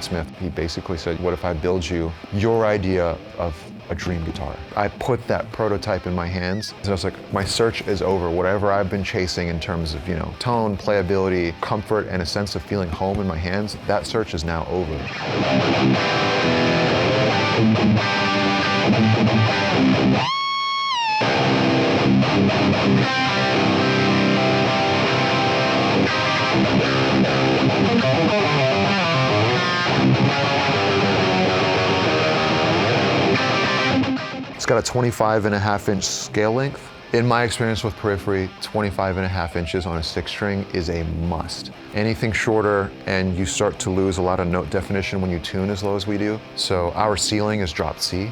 Smith. He basically said, what if I build you your idea of a dream guitar? I put that prototype in my hands, and I was like, my search is over. Whatever I've been chasing in terms of, tone, playability, comfort, and a sense of feeling home in my hands, that search is now over. It's got a 25.5-inch scale length. In my experience with Periphery, 25.5 inches on a 6-string is a must. Anything shorter and you start to lose a lot of note definition when you tune as low as we do. So our ceiling is drop C,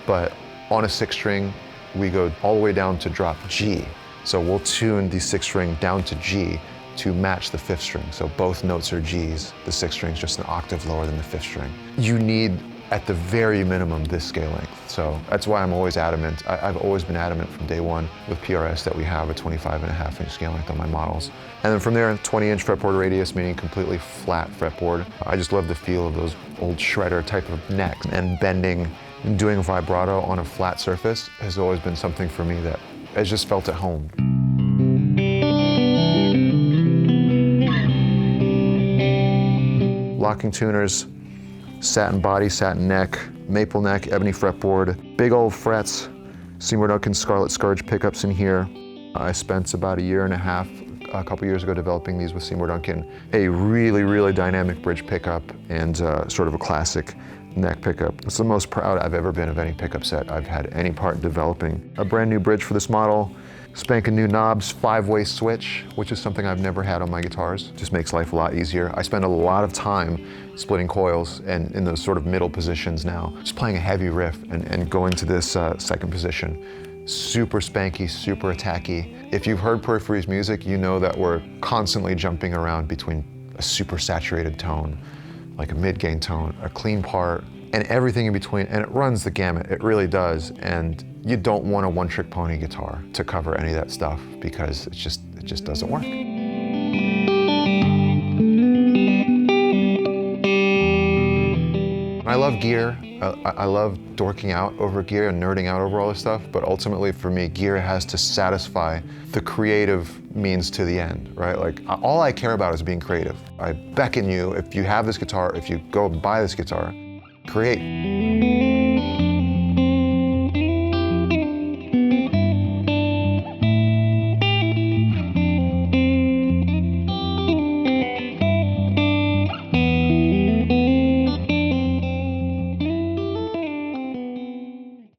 but on a 6-string, we go all the way down to drop G. So we'll tune the 6-string down to G to match the 5th string. So both notes are Gs. The 6th string is just an octave lower than the 5th string. You need, at the very minimum, this scale length. So that's why I'm always adamant. I've always been adamant from day one with PRS that we have a 25.5-inch scale length on my models. And then from there, 20-inch fretboard radius, meaning completely flat fretboard. I just love the feel of those old shredder type of necks, and bending and doing vibrato on a flat surface has always been something for me that has just felt at home. Locking tuners, satin body, satin neck, maple neck, ebony fretboard, big old frets, Seymour Duncan Scarlet Scourge pickups in here. I spent about a year and a half, a couple years ago, developing these with Seymour Duncan. A really, really dynamic bridge pickup and sort of a classic neck pickup. It's the most proud I've ever been of any pickup set I've had any part in developing. A brand new bridge for this model, spanking new knobs, 5-way switch, which is something I've never had on my guitars. Just makes life a lot easier. I spend a lot of time splitting coils and in those sort of middle positions now, just playing a heavy riff and going to this second position. Super spanky, super attacky. If you've heard Periphery's music, you know that we're constantly jumping around between a super saturated tone, like a mid-gain tone, a clean part, and everything in between, and it runs the gamut, it really does. And you don't want a one-trick pony guitar to cover any of that stuff because it just doesn't work. I love gear. I love dorking out over gear and nerding out over all this stuff, but ultimately for me, gear has to satisfy the creative means to the end, right? Like, all I care about is being creative. I beckon you, if you have this guitar, if you go buy this guitar, create.